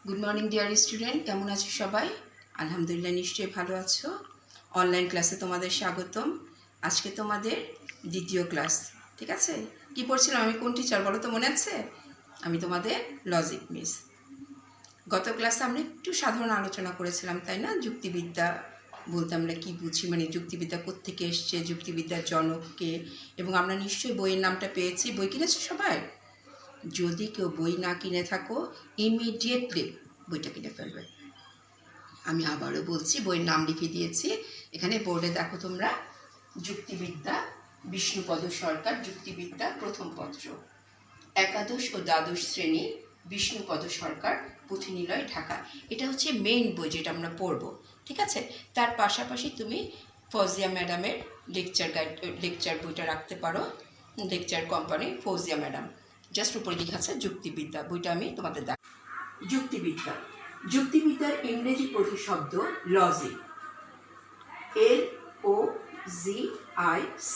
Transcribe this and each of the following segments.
Good morning dear student, কেমন আছো সবাই? আলহামদুলিল্লাহ, নিশ্চয়ই ভালো আছো। অনলাইন ক্লাসে তোমাদের স্বাগতম। আজকে তোমাদের দ্বিতীয় ক্লাস, ঠিক আছে? কি পড়ছিলাম আমি, কোন টিচার বলো তো, মনে আছে? আমি তোমাদের লজিক মিস। গত ক্লাসে আমরা একটু সাধারণ আলোচনা করেছিলাম, তাই না? যুক্তিবিদ্যা বলতে আমরা কী বুঝি, মানে যুক্তিবিদ্যা কোত্থেকে এসছে, যুক্তিবিদ্যার জনককে, এবং আমরা নিশ্চয়ই বইয়ের নামটা পেয়েছি। বই কিনেছো সবাই? যদি কেউ বই না কিনে থাকো, ইমিডিয়েটলি বইটা কিনে ফেলবে। আমি আবারও বলছি, বইয়ের নাম লিখে দিয়েছি এখানে বোর্ডে, দেখো তোমরা। যুক্তিবিদ্যা, বিষ্ণুপদ সরকার, যুক্তিবিদ্যা প্রথম পত্র, একাদশ ও দ্বাদশ শ্রেণী, বিষ্ণুপদ সরকার, পুঁথিনিলয়, ঢাকা। এটা হচ্ছে মেইন বই যেটা আমরা পড়বো, ঠিক আছে? তার পাশাপাশি তুমি ফৌজিয়া ম্যাডামের লেকচার বইটা রাখতে পারো। Lecture company Fouzia madam, just উপরে লেখা আছে যুক্তিবিদ্যা। বইটা আমি তোমাদের দেখ। যুক্তিবিদ্যা, যুক্তিবিদ্যার ইংরেজি প্রতিশব্দ লজিক, LOGIC।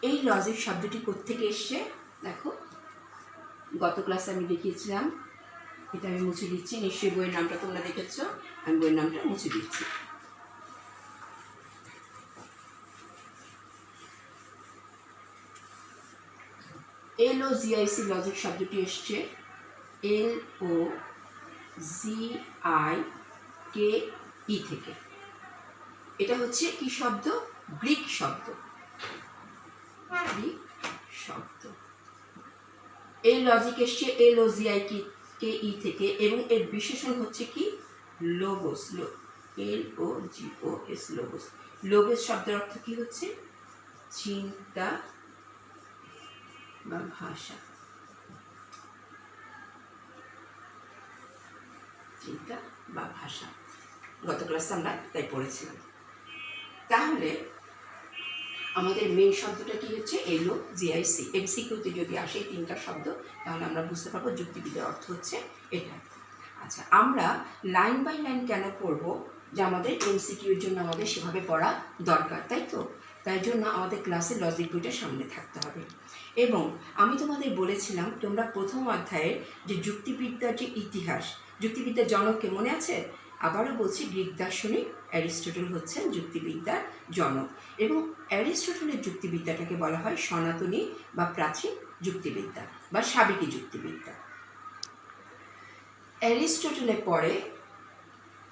এই লজিক শব্দটি কোত্থেকে এসছে দেখো, গত ক্লাসে আমি দেখিয়েছিলাম। এটা আমি মুছে দিচ্ছি, নিশ্চয়ই বইয়ের নামটা তোমরা দেখেছো। আমি বইয়ের নামটা মুছে দিচ্ছি। LOGIC লজিক শব্দটি এসছে LOGIKE থেকে। এটা হচ্ছে কি শব্দ? গ্রিক শব্দ, গ্রিক শব্দ। এই লজিক এসছে LOGIKE থেকে, এবং এর বিশেষণ হচ্ছে কি? Logos, LOGOS, logos. লোগোস শব্দের অর্থ কি হচ্ছে? চিন্তা বা ভাষা, চিন্তা বা ভাষা। গত ক্লাসে আমরা তাই পড়েছিলাম। তাহলে আমাদের মেইন শব্দটা কি হচ্ছে? LOGIC। MCQতে যদি আসে এই তিনটা শব্দ, তাহলে আমরা বুঝতে পারবো যুক্তিবিদ্যার অর্থ হচ্ছে এটা। আচ্ছা, আমরা লাইন বাই লাইন কেন পড়বো? যে আমাদের MCQর জন্য আমাদের সেভাবে পড়া দরকার, তাই তো? তাই জন্য আমাদের ক্লাসে লজিক বইটা সামনে থাকতে হবে। এবং আমি তোমাদের বলেছিলাম, তোমরা প্রথম অধ্যায়ের যে যুক্তিবিদ্যার যে ইতিহাস, যুক্তিবিদ্যার জনককে মনে আছে? আবারও বলছি, গ্রিক দার্শনিক অ্যারিস্টটল হচ্ছেন যুক্তিবিদ্যার জনক, এবং অ্যারিস্টটলের যুক্তিবিদ্যাটাকে বলা হয় সনাতনী বা প্রাচীন যুক্তিবিদ্যা বা সাবেকি যুক্তিবিদ্যা। অ্যারিস্টটলের পরে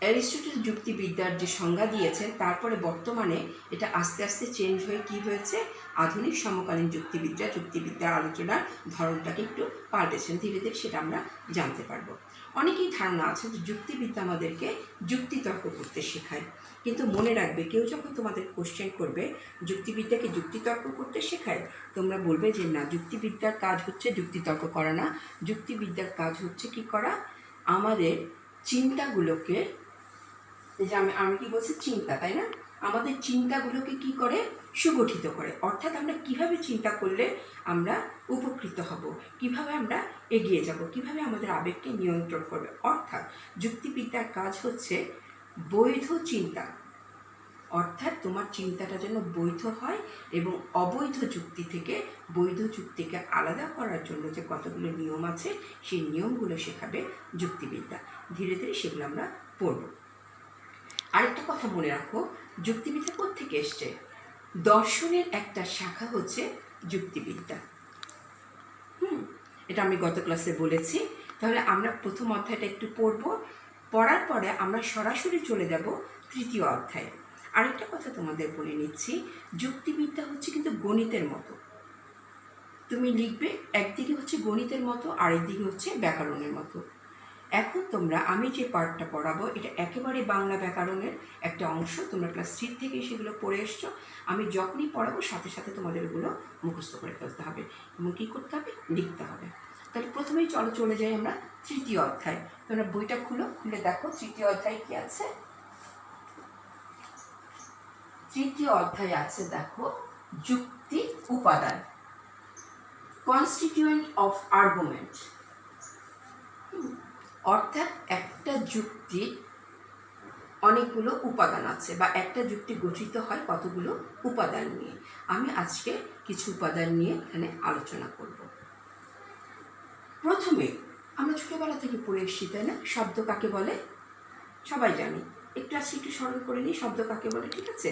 অ্যারিস্টটল যুক্তিবিদ্যার যে সংজ্ঞা দিয়েছেন, তারপরে বর্তমানে এটা আস্তে আস্তে চেঞ্জ হয়ে কি হয়েছে? আধুনিক সমকালীন যুক্তিবিদ্যার আলোচনার ধরনটাকে একটু পাল্টেছেন। ধীরে ধীরে সেটা আমরা জানতে পারবো। অনেকেই ধারণা আছে যে যুক্তিবিদ্যা আমাদেরকে যুক্তিতর্ক করতে শেখায়, কিন্তু মনে রাখবে, কেউ যখন তোমাদের কোশ্চেন করবে যুক্তিবিদ্যাকে যুক্তিতর্ক করতে শেখায়, তোমরা বলবে যে না, যুক্তিবিদ্যার কাজ হচ্ছে যুক্তিতর্ক করা না। যুক্তিবিদ্যার কাজ হচ্ছে কি করা? আমাদের চিন্তাগুলোকে, যে আমি কি বলছি, চিন্তা, তাই না? আমাদের চিন্তাগুলোকে কি করে? সুগঠিত করে। অর্থাৎ আমরা কিভাবে চিন্তা করলে আমরা উপকৃত হব, কিভাবে আমরা এগিয়ে যাব, কিভাবে আমাদের আবেগকে নিয়ন্ত্রণ করবে। অর্থাৎ যুক্তিবিদ্যার কাজ হচ্ছে বৈধ চিন্তা, অর্থাৎ তোমার চিন্তাটা যেন বৈধ হয়, এবং অবৈধ যুক্তি থেকে বৈধ যুক্তিকে আলাদা করার জন্য যে কতগুলো নিয়ম আছে, সেই নিয়মগুলো শেখাবে যুক্তিবিদ্যা। ধীরে ধীরে সেগুলো আমরা পড়ব। আরেকটা কথা মনে রাখো, যুক্তিবিদ্যা কোত্থেকে এসছে? দর্শনের একটা শাখা হচ্ছে যুক্তিবিদ্যা। এটা আমি গত ক্লাসে বলেছি। তাহলে আমরা প্রথম অধ্যায়টা একটু পড়ব, পড়ার পরে আমরা সরাসরি চলে যাব তৃতীয় অধ্যায়ে। আরেকটা কথা তোমাদের বলে নিচ্ছি, যুক্তিবিদ্যা হচ্ছে কিন্তু গণিতের মতো। তুমি লিখবে, একদিকে হচ্ছে গণিতের মতো, আরেকদিকে হচ্ছে ব্যাকরণের মতো। এখন তোমরা, আমি যে পার্টটা পড়াবো, এটা একেবারে বাংলা ব্যাকরণের একটা অংশ। তোমরা ক্লাস 3 থেকে সেগুলো পড়ে এসছো। আমি যখনই পড়াবো সাথে সাথে তোমাদের ওগুলো মুখস্থ করে ফেলতে হবে, এবং কী করতে হবে? লিখতে হবে। তাহলে প্রথমেই চলে যাই আমরা তৃতীয় অধ্যায়। তোমরা বইটা খুলে দেখো তৃতীয় অধ্যায় কি আছে। তৃতীয় অধ্যায় আছে, দেখো, যুক্তি উপাদান, কনস্টিটিউয়েন্ট অফ আর্গুমেন্ট। অর্থাৎ একটা যুক্তির অনেকগুলো উপাদান আছে, বা একটা যুক্তি গঠিত হয় কতগুলো উপাদান নিয়ে। আমি আজকে কিছু উপাদান নিয়ে এখানে আলোচনা করব। প্রথমে আমরা ছোটোবেলা থেকে পড়ে এসেছি, তাই না? শব্দ কাকে বলে সবাই জানি, একটু আজকে একটু স্মরণ করে নিই শব্দ কাকে বলে। ঠিক আছে,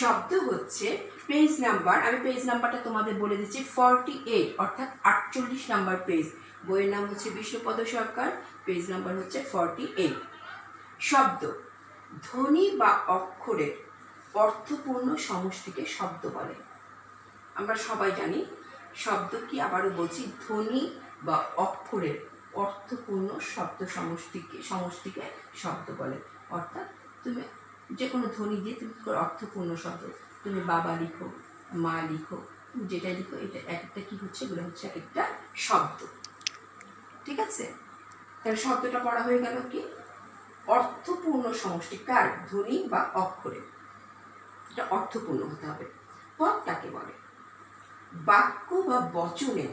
শব্দ হচ্ছে পেজ নাম্বার, আমি পেজ নাম্বারটা তোমাদের বলে দিচ্ছি 48, অর্থাৎ 48 নাম্বার পেজ। বইয়ের নাম হচ্ছে বিষ্ণুপদ সরকার, পেজ নাম্বার হচ্ছে 48। শব্দ ধ্বনি বা অক্ষরের অর্থপূর্ণ সমষ্টিকে শব্দ বলে। আমরা সবাই জানি শব্দ কি, আবারও বলছি, ধ্বনি বা অক্ষরের অর্থপূর্ণ শব্দ সমষ্টিকে শব্দ বলে। অর্থাৎ তুমি যে কোনো ধ্বনি দিয়ে তুমি অর্থপূর্ণ শব্দ, তুমি বাবা লিখো, মা লিখো, যেটা লিখো, এটা একটা কি হচ্ছে, এগুলো হচ্ছে একটা শব্দ। ঠিক আছে, তাহলে শব্দটা পড়া হয়ে গেল কি, অর্থপূর্ণ সমষ্টি কার, ধ্বনি বা অক্ষরে, এটা অর্থপূর্ণ হতে হবে। পদ কাকে বলে? বাক্য বা বচনে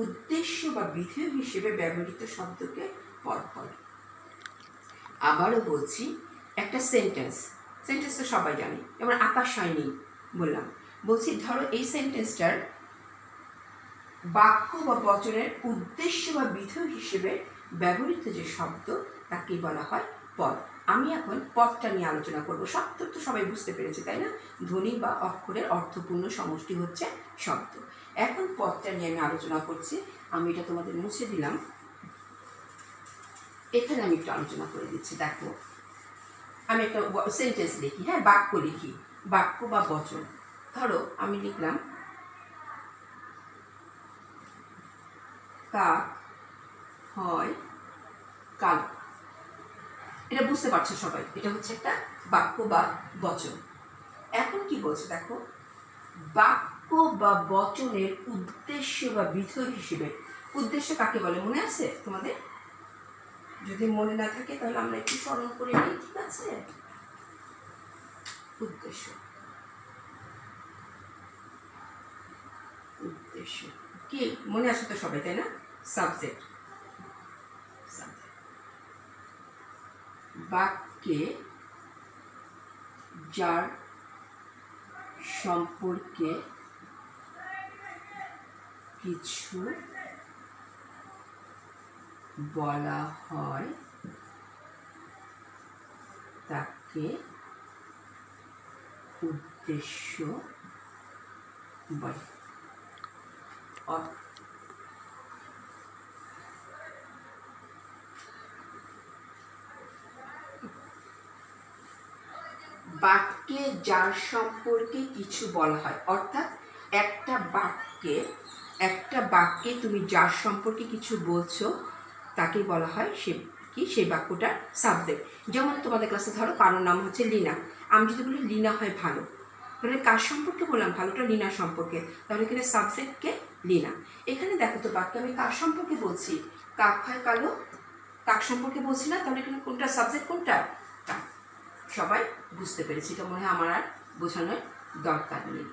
উদ্দেশ্য বা বিধেয় হিসেবে ব্যবহৃত শব্দকে পদ বলে। আবারও বলছি, একটা সেন্টেন্স তো সবাই জানি, যেমন আকাশ হয়নি বললাম, বলছি ধরো এই সেন্টেন্সটার বাক্য বা বচনের উদ্দেশ্য বা বিধেয় হিসেবে ব্যবহৃত যে শব্দ তাকে বলা হয় পদ। আমি এখন পদটা নিয়ে আলোচনা করব। শব্দ তো সবাই বুঝতে পেরেছে, তাই না? ধ্বনি বা অক্ষরের অর্থপূর্ণ সমষ্টি হচ্ছে শব্দ। এখন পদটা নিয়ে আমি আলোচনা করছি। আমি এটা তোমাদের মুছে দিলাম, এখানে আমি একটু আলোচনা করে দিচ্ছি। দেখো, আমি একটা সেন্টেন্স লিখি, হ্যাঁ, বাক্য লিখি, বাক্য বা বচন। ধরো আমি লিখলাম কাক হয় কালো। এটা বুঝতে পারছো সবাই, এটা হচ্ছে একটা বাক্য বা বচন। এখন কি বলছে দেখো, বাক্য বা বচনের উদ্দেশ্য বা বিধেয় হিসেবে, উদ্দেশ্য কাকে বলে মনে আছে তোমাদের? যদি মনে না থাকে তাহলে আমরা একটু স্মরণ করে নিই। ঠিক আছে, উদ্দেশ্য, উদ্দেশ্য কি মনে আসে তো সবাই, তাই না? সাবজেক্ট, বাক্যে যার সম্পর্কে কিছু বলা হয় তাকে উদ্দেশ্য বলে। বাক্যে যার সম্পর্কে কিছু বলা হয়, অর্থাৎ একটা বাক্যে তুমি যার সম্পর্কে কিছু বলছো তাকে বলা হয় সে কি, সেই বাক্যটার সাবজেক্ট। যেমন তোমাদের ক্লাসে ধরো কারোর নাম হচ্ছে লীনা, আমি যদি বলি লীনা হয় ভালো, তাহলে কার সম্পর্কে বললাম? ভালোটা লীনা সম্পর্কে, তাহলে এখানে সাবজেক্টকে লীনা। এখানে দেখো তো বাক্যে আমি কার সম্পর্কে বলছি? কাক হয় কালো, কাক সম্পর্কে বলছি না, তাহলে এখানে কোনটা সাবজেক্ট, কোনটা? সবাই বুঝতে পেরেছি, এটা মনে হয় আমার আর বোঝানোর দরকার নেই।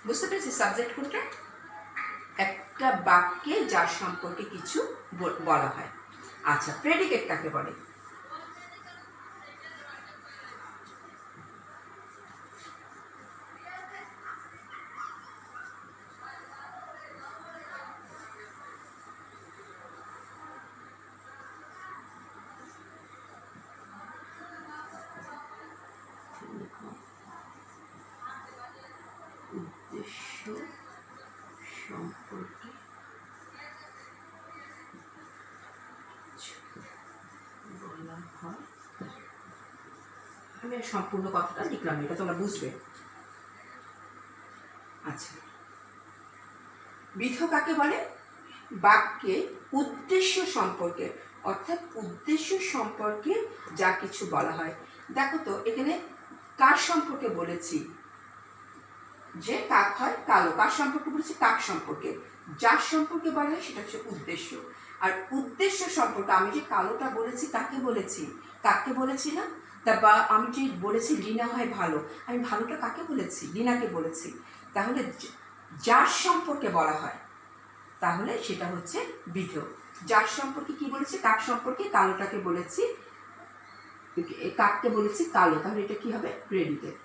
বুঝতে পেরেছি সাবজেক্ট কোনটা? একটা বাক্যে যার সম্পর্কে কিছু বলা হয়। আচ্ছা, প্রেডিকেট কাকে বলে? উদ্দেশ্য সম্পর্কে বলা হয়। আমি সম্পূর্ণ কথাটা লিখলাম, এটা তোমরা বুঝবে। আচ্ছা, বিধেয় কাকে বলে? বাক্যে উদ্দেশ্য সম্পর্কে, অর্থাৎ উদ্দেশ্য সম্পর্কে যা কিছু বলা হয়। দেখো তো এখানে কার সম্পর্কে বলেছি? যে কাক হয় কালো, কার সম্পর্কে বলেছি? কাক সম্পর্কে। যার সম্পর্কে বলা হয় সেটা হচ্ছে উদ্দেশ্য। আর উদ্দেশ্য সম্পর্কে আমি যে কালোটা বলেছি কাকে বলেছি? কাককে বলেছি না? বা আমি যে বলেছি লীনা হয় ভালো, আমি ভালোটা কাকে বলেছি? লীনাকে বলেছি। তাহলে যার সম্পর্কে বলা হয় তাহলে সেটা হচ্ছে বিধেয়। যার সম্পর্কে কি বলেছি? কাক সম্পর্কে কালোটাকে বলেছি, কাককে বলেছি কালো, তাহলে এটা কি হবে? প্রেডিকেট।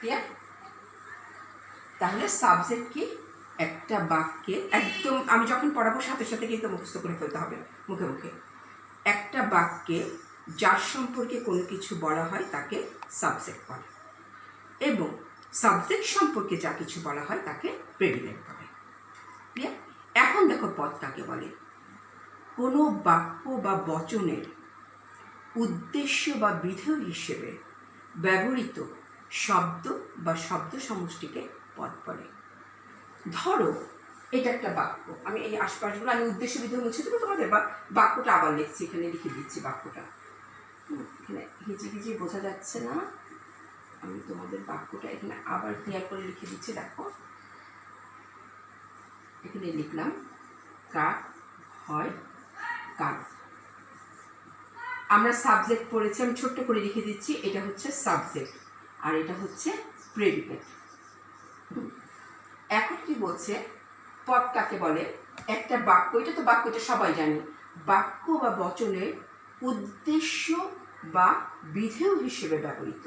ক্লিয়ার? তাহলে সাবজেক্ট কি? একটা বাক্যে একদম আমি যখন পড়াবো সাথে সাথে কিন্তু মুখস্থ করে ফেলতে হবে মুখে মুখে। একটা বাক্যে যার সম্পর্কে কোনো কিছু বলা হয় তাকে সাবজেক্ট বলে, এবং সাবজেক্ট সম্পর্কে যা কিছু বলা হয় তাকে প্রেডিকেট বলে। ক্লিয়ার? এখন দেখো পদ কাকে বলে। কোনো বাক্য বা বচনের উদ্দেশ্য বা বিধেয় হিসেবে ব্যবহৃত শব্দ বা শব্দ সমষ্টিকে পদ বলে। ধরো এটা একটা বাক্য, আমি এই আশপাশগুলো আমি উদ্দেশ্য বিধেয় মুছে দেবো তোমাদের, বা বাক্যটা আবার লিখছি, এখানে লিখে দিচ্ছি বাক্যটা। এখানে হিজি বোঝা যাচ্ছে না, আমি তোমাদের বাক্যটা এখানে আবার ক্লিয়ার করে লিখে দিচ্ছি। দেখো এখানে লিখলাম কাক হয় কাক। আমরা সাবজেক্ট পড়েছি, আমি ছোট্ট করে লিখে দিচ্ছি, এটা হচ্ছে সাবজেক্ট আর এটা হচ্ছে প্রেডিকেট। এখন কি বলছে, পদ কাকে বলে? একটা বাক্য, এটা তো বাক্য, এটা সবাই জানি, বাক্য বা বচনের উদ্দেশ্য বা বিধেয় হিসেবে ব্যবহৃত।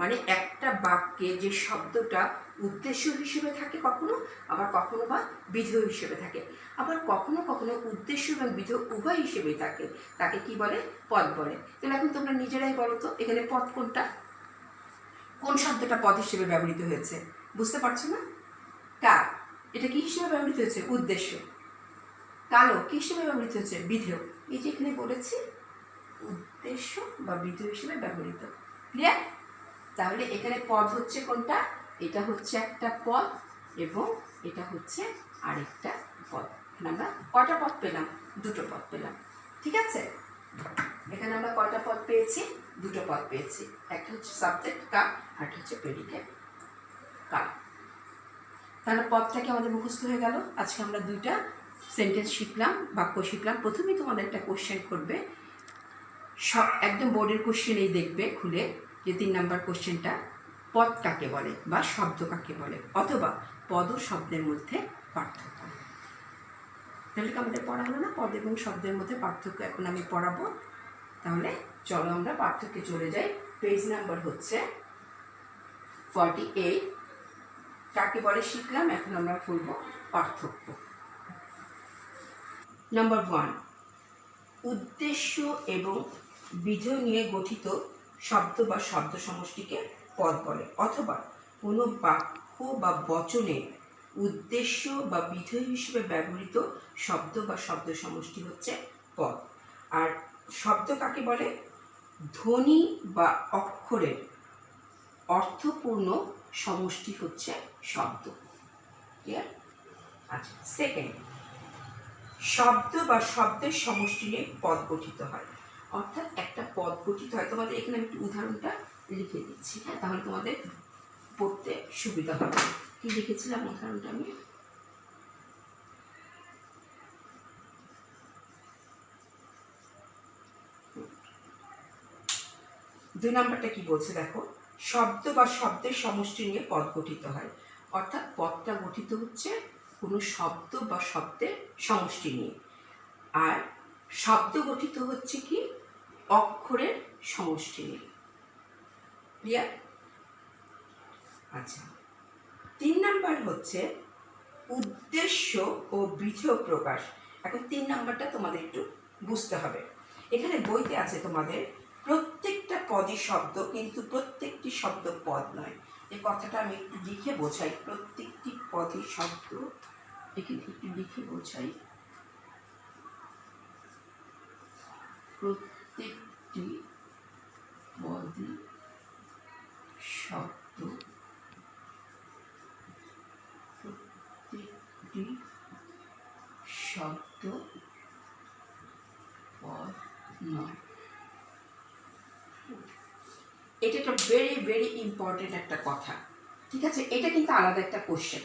মানে একটা বাক্যে যে শব্দটা উদ্দেশ্য হিসেবে থাকে কখনো, আবার কখনো বা বিধেয় হিসেবে থাকে, আবার কখনো কখনো উদ্দেশ্য এবং বিধেয় উভয় হিসেবেই থাকে, তাকে কি বলে? পদ বলে। তাহলে এখন তোমরা নিজেরাই বলো তো এখানে পদ কোনটা, কোন শব্দটা পদ হিসেবে ব্যবহৃত হয়েছে? বুঝতে পারছো না? কাক, এটা কি হিসেবে ব্যবহৃত হয়েছে? উদ্দেশ্য। কালো কি হিসেবে ব্যবহৃত হয়েছে? বিধেয়। এই যে এখানে বলেছি উদ্দেশ্য বা বিধেয় হিসেবে ব্যবহৃত। ক্লিয়ার? তাহলে এখানে পদ হচ্ছে কোনটা? এটা হচ্ছে একটা পদ এবং এটা হচ্ছে আরেকটা পদ। এখানে আমরা কয়টা পদ পেলাম? দুটো পদ পেলাম। ঠিক আছে, এখানে আমরা কয়টা পদ পেয়েছি? দুটো পদ পেয়েছি। একটা হচ্ছে সাবজেক্ট কাক, আর একটা হচ্ছে প্রেডিকেট কাক। তাহলে পদটাকে আমাদের মুখস্থ হয়ে গেল। আজকে আমরা দুইটা সেন্টেন্স শিখলাম, বাক্য শিখলাম। প্রথমেই তোমাদের একটা কোশ্চেন করবে, সব একদম বোর্ডের কোশ্চেনেই দেখবে খুলে যে 3 নাম্বার কোশ্চেনটা, পদ কাকে বলে বা শব্দ কাকে বলে, অথবা পদ ও শব্দের মধ্যে পার্থক্য। তাহলে কি আমাদের পড়া হলো না পদ এবং শব্দের মধ্যে পার্থক্য? এখন আমি পড়াবো। তাহলে চলো আমরা পার্থক্যে চলে যাই। পেজ নাম্বার হচ্ছে 48। কাকে বলে শিখলাম, এখন আমরা করব পার্থক্য। নাম্বার 1, উদ্দেশ্য এবং বিধেয় নিয়ে গঠিত শব্দ বা শব্দ সমষ্টিকে পদ বলে, অথবা কোনো বাক্য বা বচনে উদ্দেশ্য বা বিধেয় হিসেবে ব্যবহৃত শব্দ বা শব্দ সমষ্টি হচ্ছে পদ। আর শব্দ কাকে বলে? ধ্বনি বা অক্ষরের অর্থপূর্ণ সমষ্টি হচ্ছে শব্দ। ক্লিয়ার? আচ্ছা, সেকেন্ড, শব্দ বা শব্দের সমষ্টি নিয়ে পদ গঠিত হয়। অর্থাৎ একটা পদ গঠিত হয়, তোমাদের এখানে আমি একটু উদাহরণটা লিখে দিচ্ছি, হ্যাঁ, তাহলে তোমাদের পড়তে সুবিধা হবে। কি লিখেছিলাম উদাহরণটা আমি? দুই নাম্বারটা কি বলছে দেখো, শব্দ বা শব্দের সমষ্টি নিয়ে পদ গঠিত হয়। অর্থাৎ পদটা গঠিত হচ্ছে কোনো শব্দ বা শব্দের সমষ্টি নিয়ে, আর শব্দ গঠিত হচ্ছে কি? অক্ষরের সমষ্টি নিয়ে। ক্লিয়ার? আচ্ছা, 3 নাম্বার হচ্ছে উদ্দেশ্য ও বিধেয় প্রকাশ। এখন 3 নাম্বারটা তোমাদের একটু বুঝতে হবে। এখানে বইতে আছে তোমাদের প্রত্যেকটা পদই শব্দ, কিন্তু প্রত্যেকটি শব্দ পদ নয়। এই কথাটা আমি একটু লিখে বোঝাই। প্রত্যেকটি পদই শব্দ, এখানে একটু লিখে বোঝাই। প্রত্যেকটি পদই শব্দ, প্রত্যেকটি শব্দ পদ নয়। এটা একটা ভেরি ভেরি ইম্পর্টেন্ট একটা কথা। ঠিক আছে, এটা কিন্তু আলাদা একটা কোশ্চেন।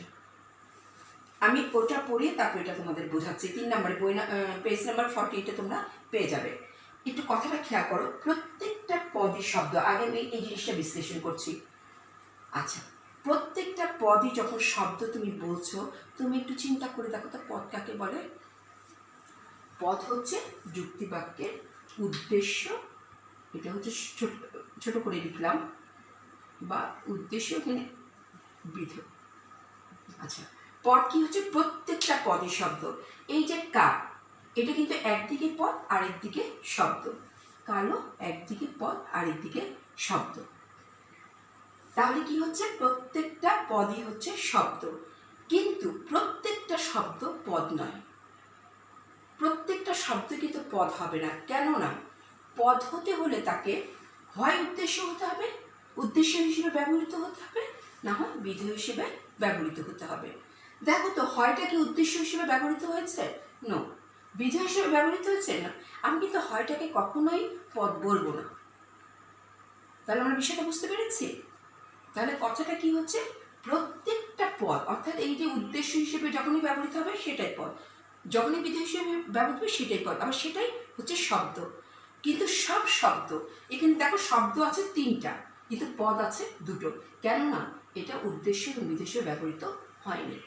আমি ওটা পড়িয়ে তারপর এটা তোমাদের বোঝাচ্ছি। 3 নাম্বার বই পেজ নাম্বার 48 তোমরা পেয়ে যাবে। একটু কথাটা খেয়াল করো, প্রত্যেকটা পদই শব্দ। আগে আমি এই জিনিসটা বিশ্লেষণ করছি। আচ্ছা, প্রত্যেকটা পদই যখন শব্দ তুমি বলছো, তুমি একটু চিন্তা করে দেখো তো পদ কাকে বলে? পদ হচ্ছে যুক্তিবাক্যের উদ্দেশ্য, এটা হচ্ছে ছোট করে লিখলাম, বা উদ্দেশ্য, এখানে বিধ। আচ্ছা, পদ কি হচ্ছে? প্রত্যেকটা পদের শব্দ। এই যে কা, এটা কিন্তু একদিকে পদ আরেকদিকে শব্দ। কালো একদিকে পদ আরেকদিকে শব্দ। তাহলে কি হচ্ছে? প্রত্যেকটা পদই হচ্ছে শব্দ, কিন্তু প্রত্যেকটা শব্দ পদ নয়। প্রত্যেকটা শব্দ কিন্তু পদ হবে না। কেননা পদ হতে হলে তাকে হয় উদ্দেশ্য হতে হবে, উদ্দেশ্য হিসেবে ব্যবহৃত হতে হবে, না হয় বিধ হিসেবে ব্যবহৃত হতে হবে। দেখো তো, হয়টা কি উদ্দেশ্য হিসেবে ব্যবহৃত হয়েছে? নো। বিধ হিসেবে ব্যবহৃত হয়েছে? না। আমি কিন্তু হয়টাকে কখনোই পদ বলবো না। তাহলে আমরা বিষয়টা বুঝতে পেরেছি। তাহলে কথাটা কি হচ্ছে? প্রত্যেকটা পদ, অর্থাৎ এই যে উদ্দেশ্য হিসেবে যখনই ব্যবহৃত হবে সেটাই পদ, যখনই বিধেয় হিসেবে ব্যবহৃত হবে সেটাই পদ, আবার সেটাই হচ্ছে শব্দ। কিন্তু সব শব্দ, এখানে দেখো শব্দ আছে 3টা, কিন্তু পদ আছে 2টো। কেননা এটা উদ্দেশ্য এবং বিধেয় হিসেবে ব্যবহৃত হয়নি।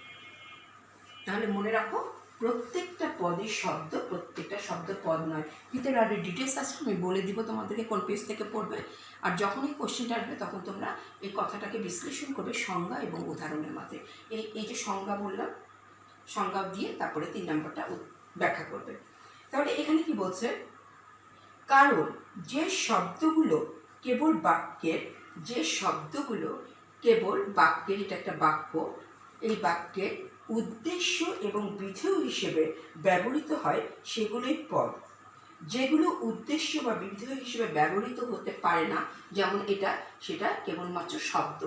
তাহলে মনে রাখো, প্রত্যেকটা পদই শব্দ, প্রত্যেকটা শব্দ পদ নয়। ভিতরে আরও ডিটেলস আছে, আমি বলে দিব তোমাদেরকে কোন পেজ থেকে পড়বে। আর যখনই কোশ্চেনটা আসবে তখন তোমরা এই কথাটাকে বিশ্লেষণ করবে সংজ্ঞা এবং উদাহরণের মাধ্যমে। এই যে সংজ্ঞা বললাম, সংজ্ঞা দিয়ে তারপরে 3 নম্বরটা ব্যাখ্যা করবে। তাহলে এখানে কি বলছে? কারণ যে শব্দগুলো কেবল বাক্যের, এটা একটা বাক্য, এই বাক্যের উদ্দেশ্য এবং বিধেয় হিসেবে ব্যবহৃত হয় সেগুলোই পদ। যেগুলো উদ্দেশ্য বা বিধেয় হিসেবে ব্যবহৃত হতে পারে না, যেমন এটা, সেটা কেবলমাত্র শব্দ,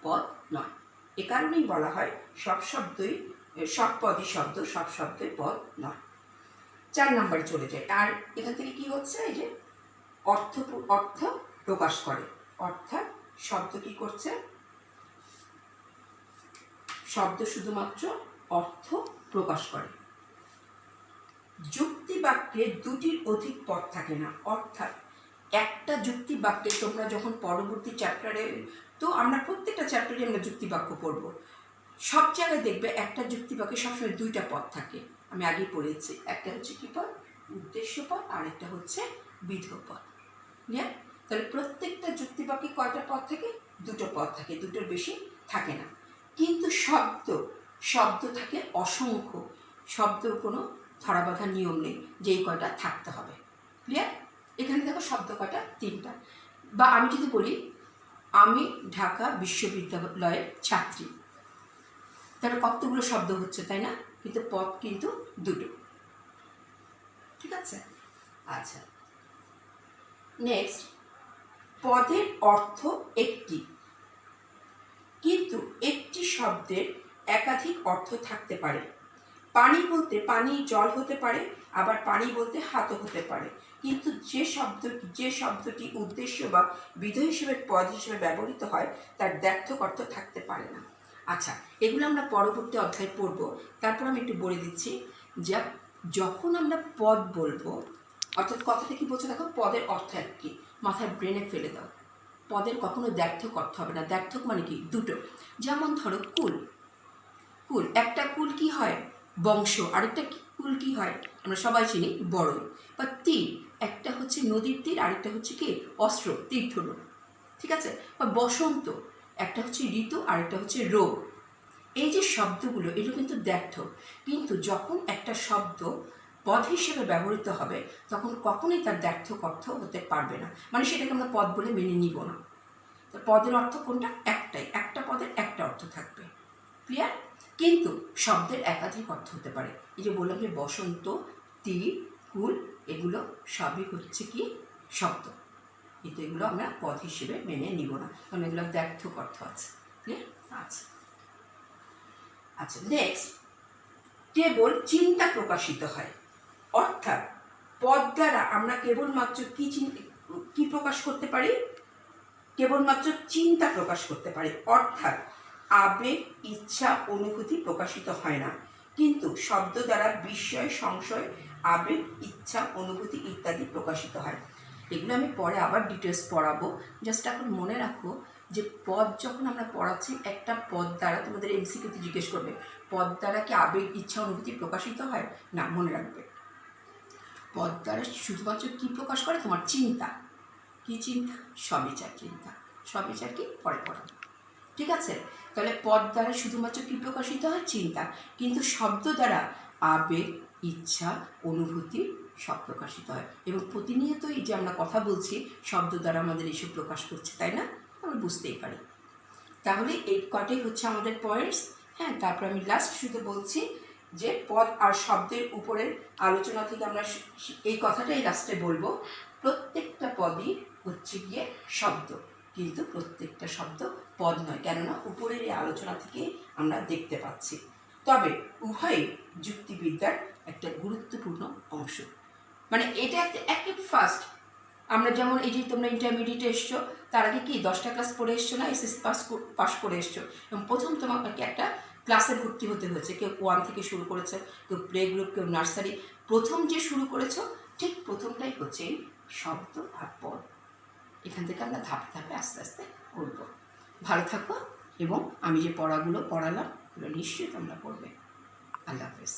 পদ নয়। এ কারণেই বলা হয় সব পদই শব্দ, সব শব্দই পদ নয়। 4 নম্বরে চলে যায়। আর এখান থেকে কি হচ্ছে? এই যে অর্থ প্রকাশ করে, অর্থাৎ শব্দ কি করছে? শব্দ শুধুমাত্র অর্থ প্রকাশ করে। যুক্তি বাক্যে 2টির অধিক পদ থাকে না, অর্থাৎ একটা যুক্তি বাক্যে তোমরা যখন পরবর্তী চ্যাপ্টারে, তো আমরা প্রত্যেকটা চ্যাপ্টারে আমরা যুক্তি বাক্য পড়ব, সব জায়গায় দেখবে একটা যুক্তি বাক্যে সবসময় 2টা পদ থাকে। আমি আগেই পড়েছি, একটা হচ্ছে কি পদ? উদ্দেশ্য পদ, আর একটা হচ্ছে বিধ পদ। ক্লিয়ার? তাহলে প্রত্যেকটা যুক্তি বাক্যে কয়টা পদ থাকে? 2টো পদ থাকে, 2টোর বেশি থাকে না। কিন্তু শব্দ থাকে অসংখ্য। শব্দের কোনো ধরাবাঁধা নিয়ম নেই যে এই কয়টা থাকতে হবে। ক্লিয়ার? এখানে দেখো শব্দ কয়টা? 3টা। বা আমি যদি বলি আমি ঢাকা বিশ্ববিদ্যালয়ের ছাত্রী, তাহলে কতগুলো শব্দ হচ্ছে, তাই না? কিন্তু পদ কিন্তু 2টো। ঠিক আছে? আচ্ছা, নেক্সট, পদের অর্থ একটি, কিন্তু একটি শব্দের একাধিক অর্থ থাকতে পারে। পানি বলতে পানি জল হতে পারে, আবার পানি বলতে হাতও হতে পারে। কিন্তু যে শব্দটি উদ্দেশ্য বা বিধেয় হিসেবে পদ হিসেবে ব্যবহৃত হয় তার দ্ব্যর্থক অর্থ থাকতে পারে না। আচ্ছা, এগুলো আমরা পরবর্তী অধ্যায়ে পড়ব। তারপর আমি একটু বলে দিচ্ছি যে যখন আমরা পদ বলবো, অর্থাৎ কথাটা কি বলছে দেখো, পদের অর্থ একটি, মাথায় ব্রেনে ফেলে দাও। পদের কখনো দ্ব্যর্থক অর্থ হবে না। দ্ব্যর্থক মানে কি? 2টো। যেমন ধরো কুল, একটা কুল কি হয়? বংশ। আরেকটা কুল কি হয়? আমরা সবাই চিনি, বড়ই। বা তীর, একটা হচ্ছে নদীর তীর, আরেকটা হচ্ছে কি? অস্ত্র, তীর ধনু। ঠিক আছে? বা বসন্ত, একটা হচ্ছে ঋতু, আরেকটা হচ্ছে রোগ। এই যে শব্দগুলো, এগুলো কিন্তু দ্ব্যর্থক। কিন্তু যখন একটা শব্দ পদ হিসেবে ব্যবহৃত হবে তখন কখনোই তার দ্ব্যর্থক অর্থ হতে পারবে না, মানে সেটাকে আমরা পদ বলে মেনে নিব না। তো পদের অর্থ কোনটা? একটাই, একটা পদের একটা অর্থ থাকবে। ক্লিয়ার? কিন্তু শব্দের একাধিক অর্থ হতে পারে। এই যে বললাম যে বসন্ত, তীর, কুল, এগুলো সবই হচ্ছে কি? শব্দ, কিন্তু এগুলো আমরা পদ হিসেবে মেনে নিব না, কারণ এগুলো দ্ব্যর্থক অর্থ আছে। ক্লিয়ার? আচ্ছা, নেক্সট, কেবল চিন্তা প্রকাশিত হয়, অর্থাৎ পদ দ্বারা আমরা কেবলমাত্র কি প্রকাশ করতে পারি? কেবলমাত্র চিন্তা প্রকাশ করতে পারি, অর্থাৎ আবেগ, ইচ্ছা, অনুভূতি প্রকাশিত হয় না। কিন্তু শব্দ দ্বারা বিস্ময়, সংশয়, আবেগ, ইচ্ছা, অনুভূতি ইত্যাদি প্রকাশিত হয়। এগুলো আমি পরে আবার ডিটেলস পড়াবো। জাস্ট এখন মনে রাখো যে পদ যখন আমরা পড়াচ্ছি, একটা পদ দ্বারা, তোমাদের এমসিকিউতে জিজ্ঞেস করবে পদ দ্বারা কি আবেগ, ইচ্ছা, অনুভূতি প্রকাশিত হয়? না, মনে রাখবে পদ দ্বারা শুধুমাত্র কি প্রকাশ করে? তোমার চিন্তা। কি চিন্তা? সবিচার চিন্তা। স্ববিচার কি পরে পড়াবো, ঠিক আছে? তাহলে পদ দ্বারা শুধুমাত্র কি প্রকাশিত হয়? চিন্তা। কিন্তু শব্দ দ্বারা আবেগ, ইচ্ছা, অনুভূতি সব প্রকাশিত হয়। এবং প্রতিনিয়তই যে আমরা কথা বলছি শব্দ দ্বারা আমাদের এসব প্রকাশ করছে, তাই না? আমরা বুঝতেই পারি। তাহলে এই কটাই হচ্ছে আমাদের পয়েন্টস। হ্যাঁ, তারপর আমি লাস্ট শুধু বলছি যে পদ আর শব্দের উপরের আলোচনা থেকে আমরা এই কথাটাই লাস্টে বলবো, প্রত্যেকটা পদই হচ্ছে গিয়ে শব্দ, কিন্তু প্রত্যেকটা শব্দ পদ নয়, কেননা উপরের এই আলোচনা থেকে আমরা দেখতে পাচ্ছি। তবে উভয়ই যুক্তিবিদ্যার একটা গুরুত্বপূর্ণ অংশ। মানে এটা একটা ফার্স্ট, আমরা যেমন এই যে তোমরা ইন্টারমিডিয়েটে এসছো, তার আগে কি 10টা ক্লাস পড়ে এসছো না, এসএসসি পাস করে এসছো, এবং প্রথম তোমাকে একটা ক্লাসে ভর্তি হতে হয়েছে, কেউ 1 থেকে শুরু করেছো, কেউ প্লে গ্রুপ, কেউ নার্সারি। প্রথম যে শুরু করেছো, ঠিক প্রথমটাই হচ্ছে এই শব্দ আর পদ। এখান থেকে আমরা ধাপে ধাপে আস্তে আস্তে করবো। ভালো থাকো, এবং আমি যে পড়াগুলো পড়ালাম ওগুলো নিশ্চয়ই তোমরা পড়বে। আল্লাহ হাফেজ।